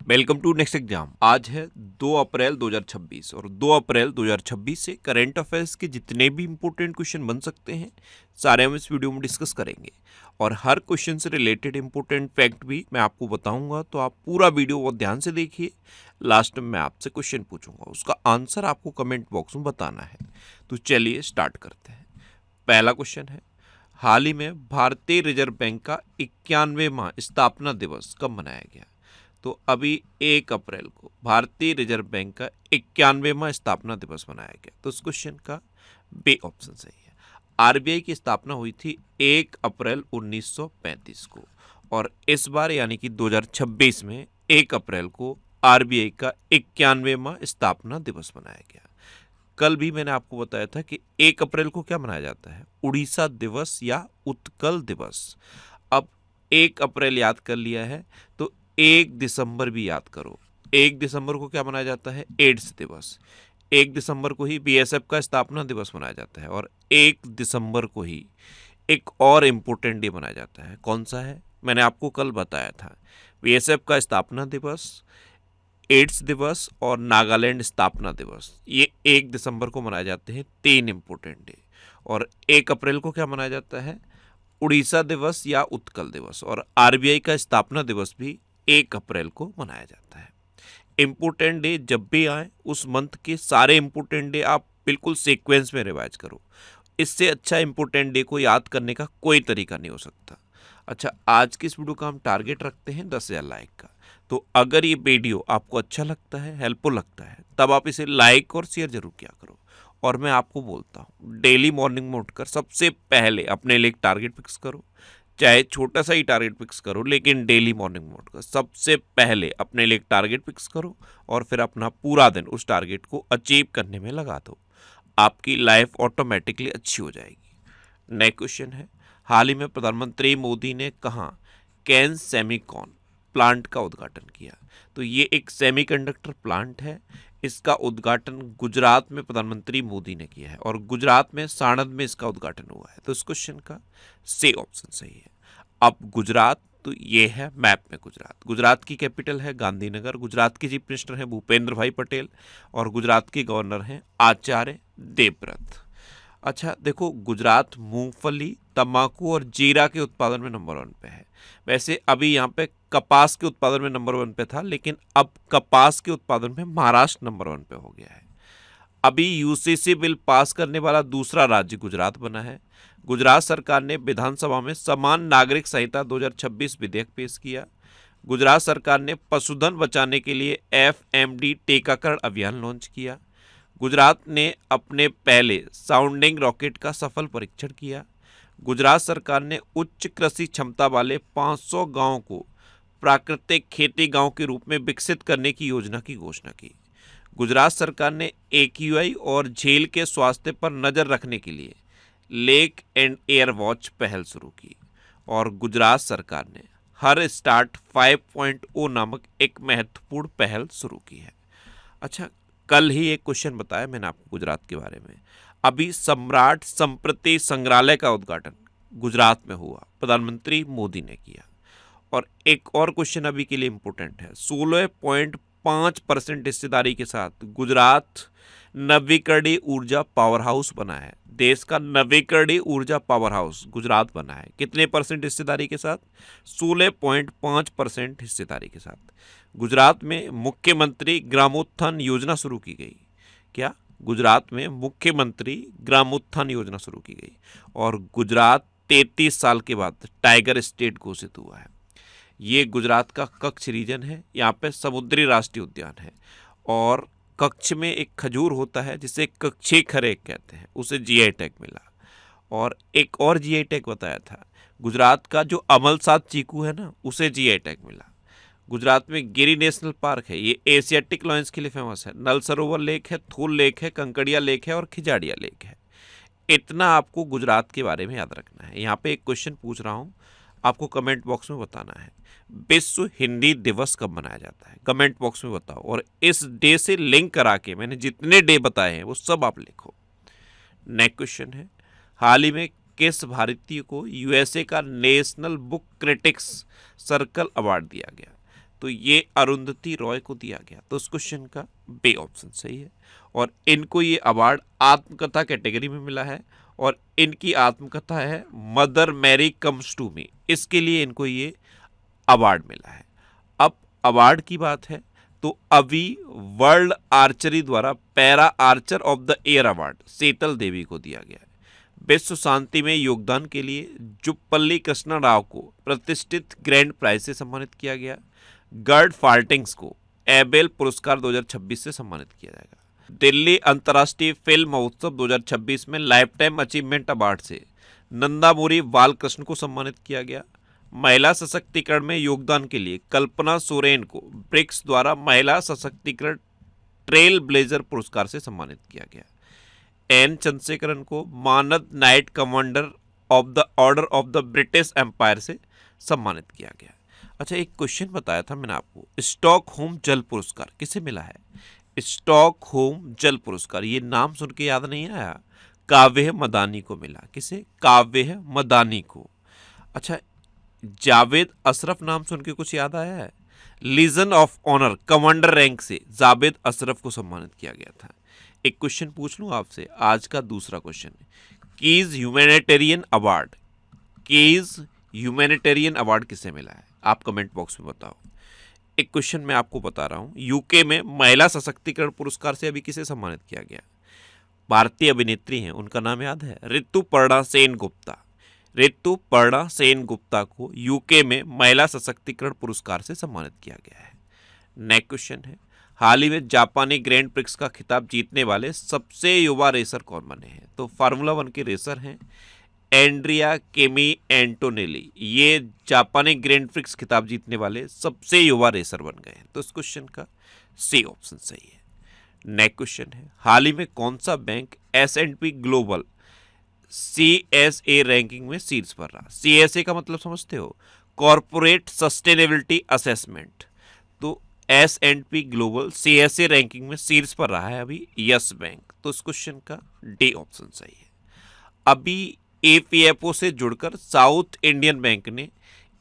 Welcome to next exam. आज है 2 अप्रैल 2026 और 2 अप्रैल 2026 से करंट अफेयर्स के जितने भी इंपॉर्टेंट क्वेश्चन बन सकते हैं सारे हम इस वीडियो में डिस्कस करेंगे और हर क्वेश्चन से रिलेटेड इंपॉर्टेंट फैक्ट भी मैं आपको बताऊंगा, तो आप पूरा वीडियो बहुत ध्यान से देखिए। लास्ट में मैं आपसे क्वेश्चन पूछूंगा, उसका आंसर आपको कमेंट बॉक्स में बताना है। तो चलिए स्टार्ट करते हैं। पहला क्वेश्चन है, हाल ही में भारतीय रिजर्व बैंक का 91वां स्थापना दिवस कब मनाया गया? तो अभी 1 अप्रैल को भारतीय रिजर्व बैंक का 91वां स्थापना दिवस मनाया गया। तो इस क्वेश्चन का बी ऑप्शन सही है। आरबीआई की स्थापना हुई थी 1 अप्रैल 1935 को और इस बार यानी कि 2026 में 1 अप्रैल को आरबीआई का 91वां स्थापना दिवस मनाया गया। कल भी मैंने आपको बताया था कि 1 अप्रैल को क्या मनाया जाता है, उड़ीसा दिवस या उत्कल दिवस। अब 1 अप्रैल याद कर लिया है तो 1 दिसंबर भी याद करो। 1 दिसंबर को क्या मनाया जाता है, एड्स दिवस। 1 दिसंबर को ही बीएसएफ का स्थापना दिवस मनाया जाता है और 1 दिसंबर को ही एक और इम्पोर्टेंट डे मनाया जाता है। कौन सा है, मैंने आपको कल बताया था। बीएसएफ का स्थापना दिवस, एड्स दिवस और नागालैंड स्थापना दिवस, ये 1 दिसंबर को मनाए जाते हैं। 3 इम्पोर्टेंट डे। और 1 अप्रैल को क्या मनाया जाता है, उड़ीसा दिवस या उत्कल दिवस। और आरबीआई का स्थापना दिवस भी 1 अप्रैल को मनाया जाता है। इम्पोर्टेंट डे जब भी आए उस मंथ के सारे इम्पोर्टेंट डे आप बिल्कुल सीक्वेंस में रिवाइज करो। इससे अच्छा इम्पोर्टेंट डे को याद करने का कोई तरीका नहीं हो सकता। अच्छा, आज की इस वीडियो का हम टारगेट रखते हैं 10,000 लाइक का। तो अगर ये वीडियो आपको अच्छा लगता है, हेल्पफुल लगता है, तब आप इसे लाइक और शेयर जरूर किया करो। और मैं आपको बोलता हूँ, डेली मॉर्निंग में उठकर सबसे पहले अपने लिए एक टारगेट फिक्स करो। चाहे छोटा सा ही टारगेट फिक्स करो, लेकिन डेली मॉर्निंग में उठकर सबसे पहले अपने लिए एक टारगेट फिक्स करो और फिर अपना पूरा दिन उस टारगेट को अचीव करने में लगा दो। आपकी लाइफ ऑटोमेटिकली अच्छी हो जाएगी। नेक्स्ट क्वेश्चन है, हाल ही में प्रधानमंत्री मोदी ने कहाँ कैन सेमीकॉन प्लांट का उद्घाटन किया? तो ये एक सेमीकंडक्टर प्लांट है। इसका उद्घाटन गुजरात में प्रधानमंत्री मोदी ने किया है और गुजरात में साणंद में इसका उद्घाटन हुआ है। तो इस क्वेश्चन का सी ऑप्शन सही है। अब गुजरात, तो ये है मैप में गुजरात। गुजरात की कैपिटल है गांधीनगर। गुजरात के चीफ मिनिस्टर हैं भूपेंद्र भाई पटेल और गुजरात के गवर्नर हैं आचार्य देवव्रत। अच्छा देखो, गुजरात मूंगफली, तंबाकू और जीरा के उत्पादन में नंबर 1 पे है। वैसे अभी यहाँ पे कपास के उत्पादन में नंबर 1 पे था, लेकिन अब कपास के उत्पादन में महाराष्ट्र नंबर 1 पे हो गया है। अभी यूसीसी बिल पास करने वाला दूसरा राज्य गुजरात बना है। गुजरात सरकार ने विधानसभा में समान नागरिक संहिता 2026 विधेयक पेश किया। गुजरात सरकार ने पशुधन बचाने के लिए एफएमडी टीकाकरण अभियान लॉन्च किया। गुजरात ने अपने पहले साउंडिंग रॉकेट का सफल परीक्षण किया। गुजरात सरकार ने उच्च कृषि क्षमता वाले 500 गांवों को प्राकृतिक खेती गांव के रूप में विकसित करने की योजना की घोषणा की। गुजरात सरकार ने एक्यूआई और झील के स्वास्थ्य पर नजर रखने के लिए लेक एंड एयर वॉच पहल शुरू की। और गुजरात सरकार ने हर स्टार्ट 5.0 नामक एक महत्वपूर्ण पहल शुरू की है। अच्छा, कल ही एक क्वेश्चन बताया मैंने आपको गुजरात के बारे में। अभी सम्राट संप्रति संग्रहालय का उद्घाटन गुजरात में हुआ, प्रधानमंत्री मोदी ने किया। और एक और क्वेश्चन अभी के लिए इंपॉर्टेंट है, 16.5% हिस्सेदारी के साथ गुजरात नवीकरणीय ऊर्जा पावर हाउस बना है। देश का नवीकरणीय ऊर्जा पावर हाउस गुजरात बना है। कितने परसेंट हिस्सेदारी के साथ? 16.5% हिस्सेदारी के साथ। गुजरात में मुख्यमंत्री ग्रामोत्थान योजना शुरू की गई। क्या? गुजरात में मुख्यमंत्री ग्रामोत्थान योजना शुरू की गई। और गुजरात 33 साल के बाद टाइगर स्टेट घोषित हुआ है। ये गुजरात का कच्छ रीजन है। यहाँ पे समुद्री राष्ट्रीय उद्यान है और कच्छ में एक खजूर होता है जिसे कच्छी खरेक कहते हैं, उसे जीआई टैग मिला। और एक और जीआई टैग बताया था, गुजरात का जो अमलसाद चीकू है ना, उसे जीआई टैग मिला। गुजरात में गिरी नेशनल पार्क है, ये एशियाटिक लॉयंस के लिए फेमस है। नल सरोवर लेक है, थूल लेक है, कंकड़िया लेक है और खिजाड़िया लेक है। इतना आपको गुजरात के बारे में याद रखना है। यहाँ पे एक क्वेश्चन पूछ रहा हूँ, आपको कमेंट बॉक्स में बताना है, विश्व हिंदी दिवस कब मनाया जाता है? कमेंट बॉक्स में बताओ और इस डे से लिंक करा के मैंने जितने डे बताए हैं वो सब आप लिखो। नेक्स्ट क्वेश्चन है, हाल ही में किस भारतीय को यूएसए का national book critics circle award दिया गया? तो ये अरुंधति रॉय को दिया गया। तो उस क्वेश्चन का बे ऑप्शन सही है। और इनको ये अवार्ड आत्मकथा कैटेगरी में मिला है और इनकी आत्मकथा है mother Mary comes to me, इसके लिए इनको ये अवार्ड मिला है। अब अवार्ड की बात है तो अभी वर्ल्ड आर्चरी द्वारा para archer of the year award Sheetal Devi को दिया गया है। विश्व शांति में योगदान के लिए जुप्पल्ली कृष्ण राव को प्रतिष्ठित ग्रैंड प्राइज से सम्मानित किया गया। गर्ड फाल्टिंग्स को एबेल पुरस्कार 2026 से सम्मानित किया जाएगा। दिल्ली अंतर्राष्ट्रीय फिल्म महोत्सव 2026 में लाइफ टाइम अचीवमेंट अवार्ड से नंदामुरी बालकृष्ण को सम्मानित किया गया। महिला सशक्तिकरण में योगदान के लिए कल्पना सोरेन को ब्रिक्स द्वारा महिला सशक्तिकरण ट्रेल ब्लेजर पुरस्कार से सम्मानित किया गया। एन चंद्रशेखरन को मानद knight commander of the order of the British Empire से सम्मानित किया गया। अच्छा, एक क्वेश्चन बताया था मैंने आपको, स्टॉकहोम जल पुरस्कार किसे मिला है? स्टॉकहोम जल पुरस्कार, ये नाम सुन के याद नहीं आया? काव्य मदानी को मिला। किसे? काव्य मदानी को। अच्छा, जावेद अशरफ नाम सुन के कुछ याद आया है? Legion of honour commander rank से जावेद अशरफ को सम्मानित किया गया था। एक क्वेश्चन पूछ लूं आपसे, आज का दूसरा question, keys humanitarian award, keys humanitarian award किसे मिला है? आप कमेंट बॉक्स में बताओ। एक क्वेश्चन मैं आपको बता रहा हूं, यूके में महिला सशक्तिकरण पुरस्कार से अभी किसे सम्मानित किया गया? भारतीय अभिनेत्री हैं, उनका नाम याद है? ऋतुपर्णा सेन गुप्ता। ऋतुपर्णा सेन गुप्ता को यूके में महिला सशक्तिकरण पुरस्कार से सम्मानित किया गया है। नेक्स्ट क्वेश्चन है, हाल ही में जापानी ग्रैंड प्रिक्स का खिताब जीतने वाले सबसे युवा रेसर कौन बने हैं? तो फार्मूला 1 के रेसर हैं एंड्रिया केमी एंटोनेली। ये जापानी ग्रैंड प्रिक्स खिताब जीतने वाले सबसे युवा रेसर बन गए हैं। तो इस क्वेश्चन का सी ऑप्शन सही है। नेक्स्ट क्वेश्चन है, हाल ही में कौन सा bank S&P global CSA ranking में शीर्ष पर रहा? CSA का मतलब समझते हो? Corporate sustainability assessment. तो S&P ग्लोबल CSA रैंकिंग में शीर्ष पर रहा है अभी यस बैंक। तो इस क्वेश्चन का डी ऑप्शन सही है। अभी APFO से जुड़कर साउथ इंडियन बैंक ने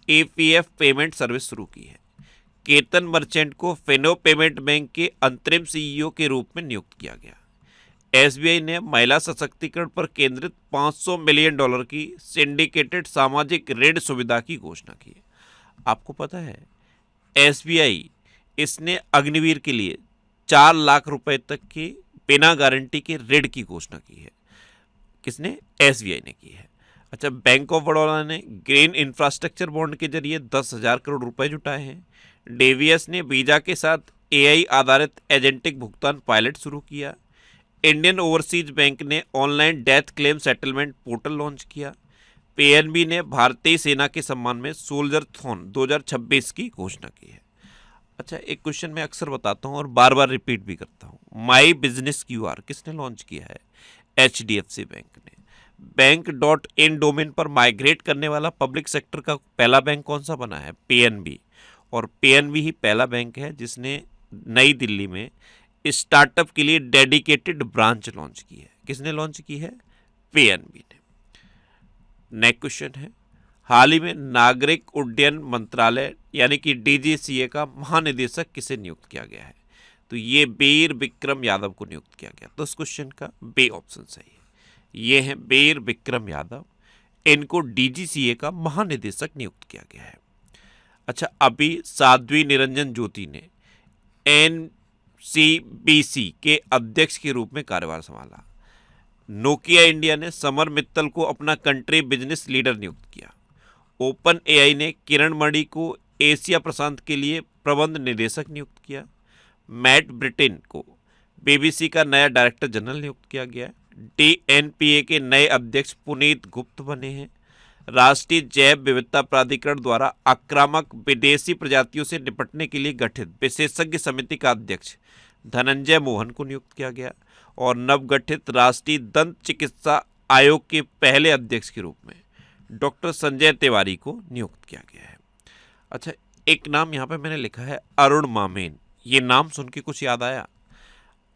APF पेमेंट सर्विस शुरू की है। केतन मर्चेंट को फिनो पेमेंट बैंक के अंतरिम CEO के रूप में नियुक्त किया गया। SBI ने महिला सशक्तिकरण पर केंद्रित $500 मिलियन की सिंडिकेटेड सामाजिक ऋण सुविधा की घोषणा की है। आपको पता है SBI इसने अग्निवीर के लिए 4 लाख रुपए तक के बिना गारंटी के ऋण की घोषणा की है। किसने? SBI ने की है। अच्छा, बैंक ऑफ बड़ौदा ने ग्रीन इंफ्रास्ट्रक्चर बॉन्ड के जरिए 10,000 करोड़ रुपए जुटाए हैं। डेवियस ने वीजा के साथ AI आधारित एजेंटिक भुगतान पायलट शुरू किया। इंडियन ओवरसीज बैंक ने online death claim settlement portal launch किया। PNB ने भारतीय सेना के सम्मान में सोल्जर थॉन 2026 की घोषणा की है। अच्छा, एक क्वेश्चन मैं अक्सर बताता हूँ और बार बार रिपीट भी करता हूँ, माई बिजनेस QR किसने लॉन्च किया है? HDFC बैंक ने। बैंक.in डोमेन पर माइग्रेट करने वाला पब्लिक सेक्टर का पहला बैंक कौन सा बना है? PNB। और PNB ही पहला बैंक है जिसने नई दिल्ली में स्टार्टअप के लिए डेडिकेटेड ब्रांच लॉन्च की है। किसने लॉन्च की है? PNB ने। नेक्स्ट क्वेश्चन है, हाल ही में नागरिक उड्डयन मंत्रालय यानी कि DGCA का महानिदेशक किसे नियुक्त किया गया है? तो ये बीर विक्रम यादव को नियुक्त किया गया। तो इस क्वेश्चन का बी ऑप्शन सही है। ये हैं बीर विक्रम यादव, इनको DGCA का महानिदेशक नियुक्त किया गया है। अच्छा, अभी साध्वी निरंजन ज्योति ने NCBC के अध्यक्ष के रूप में कार्यभार संभाला। नोकिया इंडिया ने समर मित्तल को अपना कंट्री बिजनेस लीडर नियुक्त किया। ओपन AI ने किरण मणि को एशिया प्रशांत के लिए प्रबंध निदेशक नियुक्त किया। मैट ब्रिटेन को BBC का नया डायरेक्टर जनरल नियुक्त किया गया है। DNPA के नए अध्यक्ष पुनीत गुप्त बने हैं। राष्ट्रीय जैव विविधता प्राधिकरण द्वारा आक्रामक विदेशी प्रजातियों से निपटने के लिए गठित विशेषज्ञ समिति का अध्यक्ष धनंजय मोहन को नियुक्त किया गया और नवगठित राष्ट्रीय दंत चिकित्सा आयोग के पहले अध्यक्ष के रूप में डॉक्टर संजय तिवारी को नियुक्त किया गया है। अच्छा, एक नाम यहाँ पे मैंने लिखा है अरुण मामेन। ये नाम सुन के कुछ याद आया?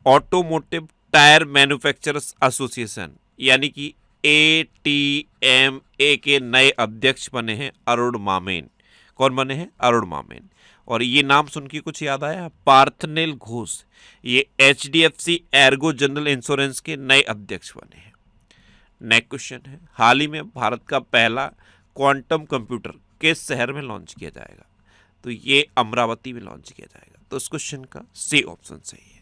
ऑटोमोटिव टायर मैन्युफैक्चरर्स एसोसिएशन यानी कि ATMA के नए अध्यक्ष बने हैं अरुण मामेन। कौन बने हैं? अरुण मामेन। और ये नाम सुन के कुछ याद आया? पार्थनेल घोष, ये HDFC एर्गो जनरल इंश्योरेंस के नए अध्यक्ष बने हैं। नेक्स्ट क्वेश्चन है, हाल ही में भारत का पहला क्वांटम कंप्यूटर किस शहर में लॉन्च किया जाएगा? तो ये अमरावती में लॉन्च किया जाएगा। तो इस क्वेश्चन का सी ऑप्शन सही है।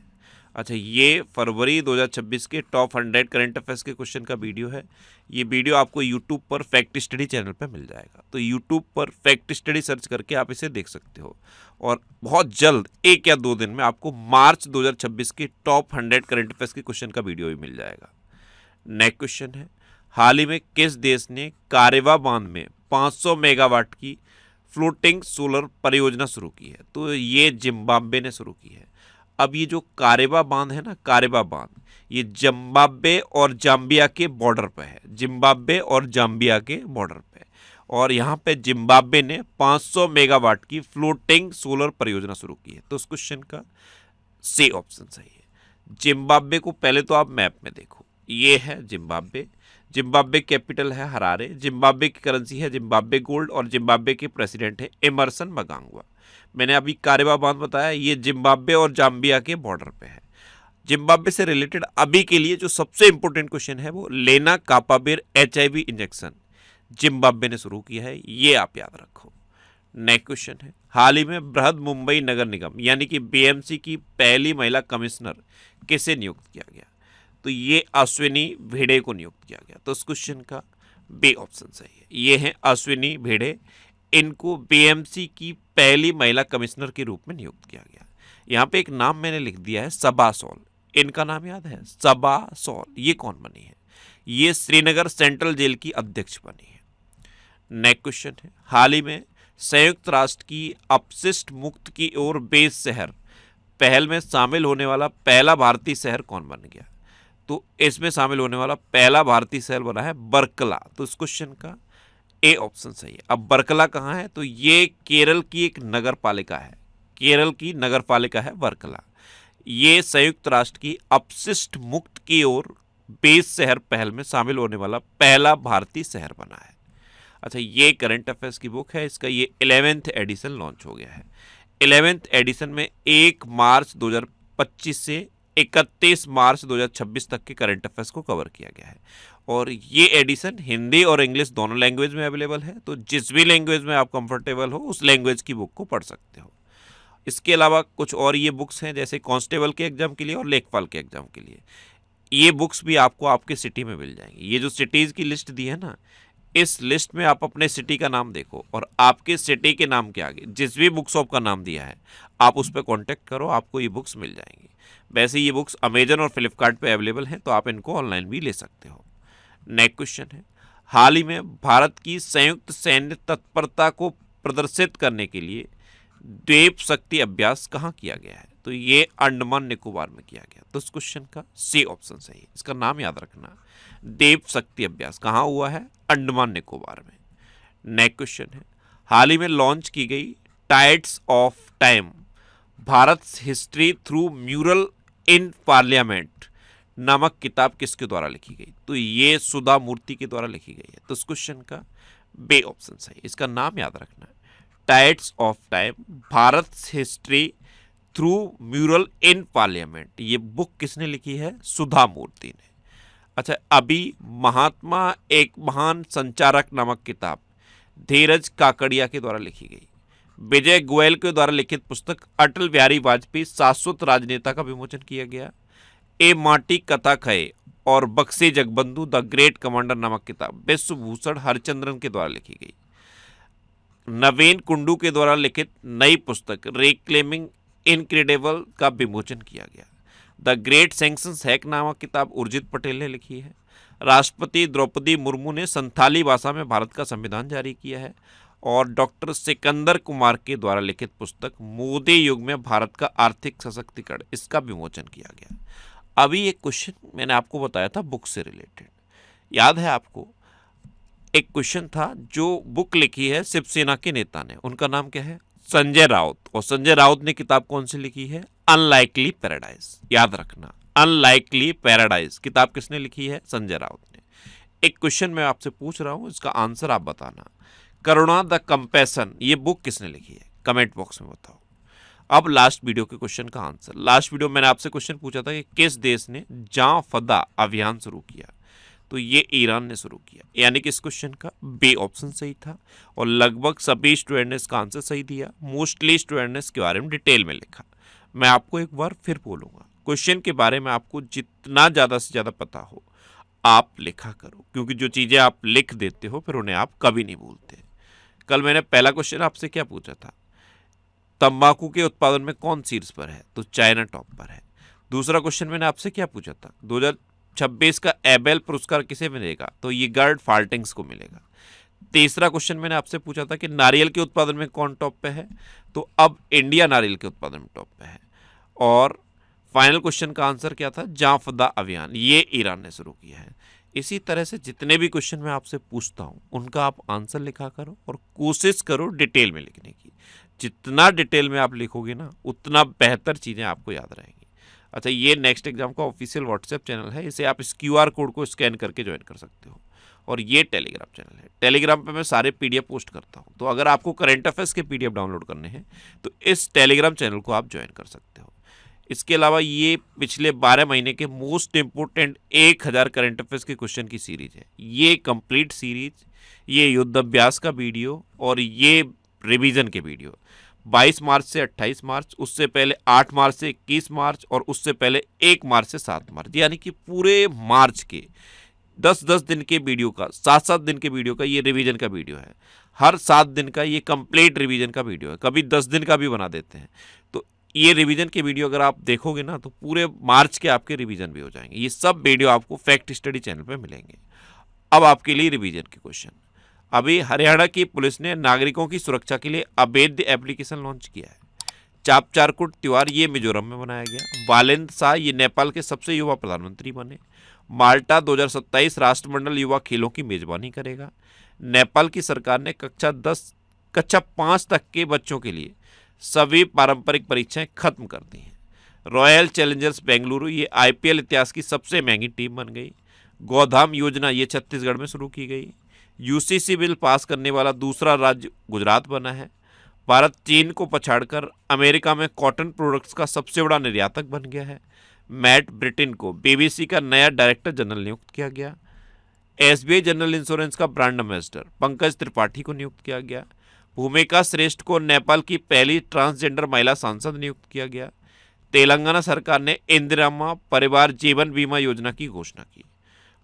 अच्छा, ये फरवरी 2026 के टॉप 100 करंट अफेयर्स के क्वेश्चन का वीडियो है। ये वीडियो आपको यूट्यूब पर फैक्ट स्टडी चैनल पर मिल जाएगा। तो यूट्यूब पर फैक्ट स्टडी सर्च करके आप इसे देख सकते हो। और बहुत जल्द 1 या 2 दिन में आपको मार्च 2026 के टॉप 100 करंट अफेयर्स के क्वेश्चन का वीडियो भी मिल जाएगा। नेक्स्ट क्वेश्चन है, हाल ही में किस देश ने कारेवा बांध में 500 मेगावाट की फ्लोटिंग सोलर परियोजना शुरू की है? तो ये जिम्बाब्वे ने शुरू की है। अब ये जो कारेवा बांध है ना, कारेवा बांध, ये जिम्बाब्वे और जाम्बिया के बॉर्डर पे है, जिम्बाब्वे और जाम्बिया के बॉर्डर पे। और यहाँ पे जिम्बाब्वे ने 500 मेगावाट की फ्लोटिंग सोलर परियोजना शुरू की है। तो उस क्वेश्चन का सी ऑप्शन सही है। जिम्बाब्वे को पहले तो आप मैप में देखो, ये है जिम्बाब्वे, जिम्बाब्वे कैपिटल है हरारे, जिम्बाब्वे की करेंसी है जिम्बाब्वे गोल्ड, और जिम्बाब्वे के प्रेसिडेंट है एमरसन मनांगवा। मैंने अभी कारेवा बांध बताया, ये जिम्बाब्वे और जाम्बिया के बॉर्डर पे है। जिम्बाब्वे से रिलेटेड अभी के लिए जो सबसे इंपॉर्टेंट क्वेश्चन है वो लेना कापाबिर HIV इंजेक्शन जिम्बाब्वे ने शुरू किया है, ये आप याद रखो। नेक्स्ट क्वेश्चन है, हाल ही में बृहद मुंबई नगर निगम यानी कि BMC की पहली महिला कमिश्नर किसे नियुक्त किया गया? तो ये अश्विनी भिड़े को नियुक्त किया गया। तो इस क्वेश्चन का बी ऑप्शन सही है। ये है अश्विनी भिड़े, इनको BMC की पहली महिला कमिश्नर के रूप में नियुक्त किया गया। यहाँ पे एक नाम मैंने लिख दिया है, सबा सॉल। इनका नाम याद है? सबा सॉल। ये कौन बनी है? ये श्रीनगर सेंट्रल जेल की अध्यक्ष बनी है। नेक्स्ट क्वेश्चन है, हाल ही में संयुक्त राष्ट्र की अपशिष्ट मुक्त की ओर 20 शहर पहल में शामिल होने वाला पहला भारतीय शहर कौन बन गया? तो इसमें शामिल होने वाला पहला भारतीय शहर बना है बर्कला। तो इस क्वेश्चन का ए ऑप्शन सही है। अब बर्कला कहाँ है? तो ये केरल की एक नगर पालिका है, केरल की नगर पालिका है बर्कला। ये संयुक्त राष्ट्र की अपशिष्ट मुक्त की ओर 20 शहर पहल में शामिल होने वाला पहला भारतीय शहर बना है। अच्छा, ये करंट अफेयर्स की बुक है, इसका ये 11th एडिशन लॉन्च हो गया है। 11th एडिशन में 1 मार्च 2025 से 31 मार्च 2026 तक के करंट अफेयर्स को कवर किया गया है। और ये एडिशन हिंदी और इंग्लिश दोनों लैंग्वेज में अवेलेबल है। तो जिस भी लैंग्वेज में आप कंफर्टेबल हो उस लैंग्वेज की बुक को पढ़ सकते हो। इसके अलावा कुछ और ये बुक्स हैं, जैसे कांस्टेबल के एग्जाम के लिए और लेखपाल के एग्जाम के लिए। ये बुक्स भी आपको आपके सिटी में मिल जाएंगी। ये जो सिटीज़ की लिस्ट दी है ना, इस लिस्ट में आप अपने सिटी का नाम देखो और आपके सिटी के नाम के आगे जिस भी बुक शॉप का नाम दिया है आप उस पर कॉन्टैक्ट करो, आपको ये बुक्स मिल जाएंगी। वैसे ये बुक्स अमेजन और फ्लिपकार्ट पे अवेलेबल हैं, तो आप इनको ऑनलाइन भी ले सकते हो। नेक्स्ट क्वेश्चन है, हाल ही में भारत की संयुक्त सैन्य तत्परता को प्रदर्शित करने के लिए द्वीप शक्ति अभ्यास कहाँ किया गया है? तो ये अंडमान निकोबार में किया गया। तो इस क्वेश्चन का सी ऑप्शन सही है। इसका नाम याद रखना, द्वीप शक्ति अभ्यास कहाँ हुआ है? अंडमान निकोबार में। नेक्स्ट क्वेश्चन है, हाल ही में लॉन्च की गई tides of time Bharat history through mural in parliament नामक किताब किसके द्वारा लिखी गई? तो ये सुधा मूर्ति के द्वारा लिखी गई है। तो इस क्वेश्चन का बे ऑप्शन सही। इसका नाम याद रखना, tides of time Bharat history through mural in parliament. ये बुक किसने लिखी है? सुधा मूर्ति ने। अच्छा, अभी महात्मा एक महान संचारक नामक किताब धीरज काकड़िया के द्वारा लिखी गई। विजय गोयल के द्वारा लिखित पुस्तक अटल बिहारी वाजपेयी शाश्वत राजनेता का विमोचन किया गया। ए माटी कथा खये और बक्से जगबंधु द ग्रेट कमांडर नामक किताब विश्वभूषण हरिचंद्रन के द्वारा लिखी गई। नवीन कुंडू के द्वारा लिखित नई पुस्तक रिक्लेमिंग इनक्रेडिबल का विमोचन किया गया। द ग्रेट सैंक्शंस हैक नामक किताब उर्जित पटेल ने लिखी है। राष्ट्रपति द्रौपदी मुर्मू ने संथाली भाषा में भारत का संविधान जारी किया है। और डॉक्टर सिकंदर कुमार के द्वारा लिखित पुस्तक मोदी युग में भारत का आर्थिक सशक्तिकरण, इसका विमोचन किया गया। अभी एक क्वेश्चन मैंने आपको बताया था बुक से रिलेटेड, याद है आपको? एक क्वेश्चन था जो बुक लिखी है शिवसेना के नेता ने, उनका नाम क्या है? संजय राउत। और संजय राउत ने किताब कौन सी लिखी है? Unlikely paradise. याद रखना, अनलाइकली पैराडाइज किताब किसने लिखी है? संजय राउत ने। एक क्वेश्चन मैं आपसे पूछ रहा हूं, इसका आंसर आप बताना। करुणा द कंपैशन ये बुक किसने लिखी है? कमेंट बॉक्स में बताओ। अब लास्ट वीडियो के क्वेश्चन का आंसर। लास्ट वीडियो मैंने आपसे क्वेश्चन पूछा था कि किस देश ने जां फदा अभियान शुरू किया, तो ये ईरान ने शुरू किया, यानी कि इस क्वेश्चन का बी ऑप्शन सही था। और लगभग सभी स्टूडेंट ने इसका आंसर सही दिया। मोस्टली स्टूडेंट ने इसके बारे में डिटेल में लिखा। मैं आपको एक बार फिर बोलूँगा, क्वेश्चन के बारे में आपको जितना ज़्यादा से ज़्यादा पता हो आप लिखा करो, क्योंकि जो चीज़ें आप लिख देते हो फिर उन्हें आप कभी नहीं भूलते। कल मैंने पहला क्वेश्चन आपसे क्या पूछा था, तंबाकू के उत्पादन में कौन शीर्ष पर है, तो चाइना टॉप पर है। दूसरा क्वेश्चन मैंने आपसे क्या पूछा था, 2026 का एबेल पुरस्कार किसे मिलेगा, तो ये गर्ड फाल्टिंग्स को मिलेगा। तीसरा क्वेश्चन मैंने आपसे पूछा था कि नारियल के उत्पादन में कौन टॉप पे है, तो अब इंडिया नारियल के उत्पादन में टॉप पे है। और फाइनल क्वेश्चन का आंसर क्या था, जां फदा अभियान, ये ईरान ने शुरू किया है। इसी तरह से जितने भी क्वेश्चन मैं आपसे पूछता हूँ उनका आप आंसर लिखा करो और कोशिश करो डिटेल में लिखने की। जितना डिटेल में आप लिखोगे ना उतना बेहतर चीज़ें आपको याद रहेंगी। अच्छा, ये नेक्स्ट एग्जाम का ऑफिशियल व्हाट्सएप चैनल है, इसे आप इस QR कोड को स्कैन करके ज्वाइन कर सकते हो। और ये टेलीग्राम चैनल है, टेलीग्राम पे मैं सारे PDF पोस्ट करता हूँ, तो अगर आपको करंट अफेयर्स के PDF डाउनलोड करने हैं तो इस टेलीग्राम चैनल को आप ज्वाइन कर सकते हो। इसके अलावा ये पिछले 12 महीने के मोस्ट इम्पोर्टेंट 1000 करंट अफेयर्स के क्वेश्चन की सीरीज है। ये कंप्लीट सीरीज, ये युद्ध अभ्यास का वीडियो और ये रिवीजन के वीडियो 22 मार्च से 28 मार्च, उससे पहले 8 मार्च से 21 मार्च और उससे पहले 1 मार्च से 7 मार्च, यानी कि पूरे मार्च के 10-10 दिन के वीडियो का, 7-7 दिन के वीडियो का ये रिवीजन का वीडियो है। हर 7 दिन का ये कंप्लीट रिवीजन का वीडियो है, कभी 10 दिन का भी बना देते हैं। तो ये रिवीजन के वीडियो अगर आप देखोगे ना तो पूरे मार्च के आपके रिवीजन भी हो जाएंगे। ये सब वीडियो आपको फैक्ट स्टडी चैनल पे मिलेंगे। अब आपके लिए रिवीजन के क्वेश्चन। अभी हरियाणा की पुलिस ने नागरिकों की सुरक्षा के लिए अवैध एप्लीकेशन लॉन्च किया है। चापचारकुट त्योहार ये मिजोरम में मनाया गया। वालेंद शाह ये नेपाल के सबसे युवा प्रधानमंत्री बने। माल्टा 2027 राष्ट्रमंडल युवा खेलों की मेजबानी करेगा। नेपाल की सरकार ने कक्षा 5 तक के बच्चों के लिए सभी पारंपरिक परीक्षाएं खत्म कर दी हैं। रॉयल चैलेंजर्स बेंगलुरु ये IPL इतिहास की सबसे महंगी टीम बन गई। गोधाम योजना ये छत्तीसगढ़ में शुरू की गई। UCC बिल पास करने वाला दूसरा राज्य गुजरात बना है। भारत चीन को पछाड़कर अमेरिका में कॉटन प्रोडक्ट्स का सबसे बड़ा निर्यातक बन गया है। मैट ब्रिटेन को BBC का नया डायरेक्टर जनरल नियुक्त किया गया। SBI जनरल इंश्योरेंस का ब्रांड एम्बेसडर पंकज त्रिपाठी को नियुक्त किया गया। भूमिका श्रेष्ठ को नेपाल की पहली ट्रांसजेंडर महिला सांसद नियुक्त किया गया। तेलंगाना सरकार ने इंदिराम्मा परिवार जीवन बीमा योजना की घोषणा की।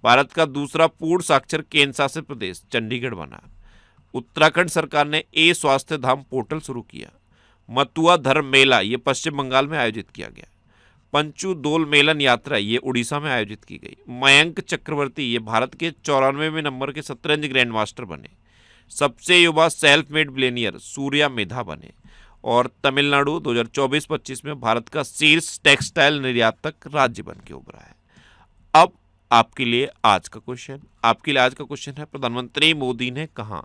भारत का दूसरा पूर्ण साक्षर केंद्र शासित प्रदेश चंडीगढ़ बना। उत्तराखंड सरकार ने स्वास्थ्य धाम पोर्टल शुरू किया। मथुआ धर्म मेला ये पश्चिम बंगाल में आयोजित किया गया। पंचू दोल मेलन यात्रा ये उड़ीसा में आयोजित की गई। मयंक चक्रवर्ती ये भारत के 94वें नंबर के शतरंज ग्रैंड मास्टर बने। सबसे युवा सेल्फ मेड बिलियनियर सूर्या मेधा बने। और तमिलनाडु 2024-25 में भारत का शीर्ष टेक्सटाइल निर्यातक राज्य बन के उभरा है। अब आपके लिए आज का क्वेश्चन है, प्रधानमंत्री मोदी ने कहा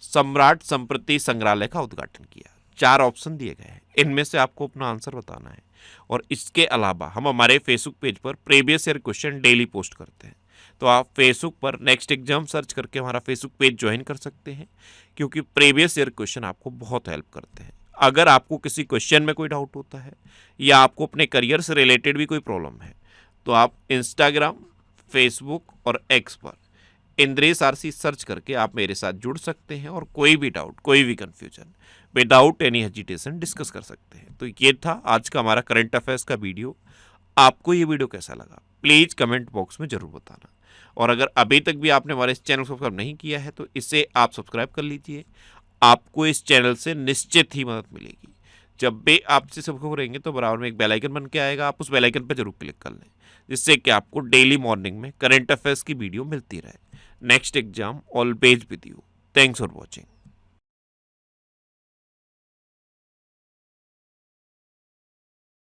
सम्राट संप्रति संग्रहालय का उद्घाटन किया। 4 ऑप्शन दिए गए हैं, इनमें से आपको अपना आंसर बताना है। और इसके अलावा हम हमारे फेसबुक पेज पर previous year question daily post करते हैं, तो आप फेसबुक पर नेक्स्ट एग्जाम सर्च करके हमारा फेसबुक पेज ज्वाइन कर सकते हैं, क्योंकि प्रीवियस ईयर क्वेश्चन आपको बहुत हेल्प करते हैं। अगर आपको किसी क्वेश्चन में कोई डाउट होता है या आपको अपने करियर से रिलेटेड भी कोई प्रॉब्लम है, तो आप इंस्टाग्राम, फेसबुक और X पर इंद्रेश RC सर्च करके आप मेरे साथ जुड़ सकते हैं और कोई भी डाउट, कोई भी confusion without any hesitation discuss कर सकते हैं। तो ये था आज का हमारा करंट अफेयर्स का वीडियो। आपको ये वीडियो कैसा लगा प्लीज़ कमेंट बॉक्स में ज़रूर बताना। और अगर अभी तक भी आपने हमारे इस चैनल को सब्सक्राइब नहीं किया है तो इसे आप सब्सक्राइब कर लीजिए। आपको इस चैनल से निश्चित ही मदद मिलेगी। जब भी आपसे सब्सक्राइब करेंगे तो बराबर में एक बेल आइकन बन के आएगा, आप उस बेल आइकन पर जरूर क्लिक कर लें, जिससे कि आपको डेली मॉर्निंग में करंट अफेयर्स की वीडियो मिलती रहे। Next exam always with you. Thanks for watching.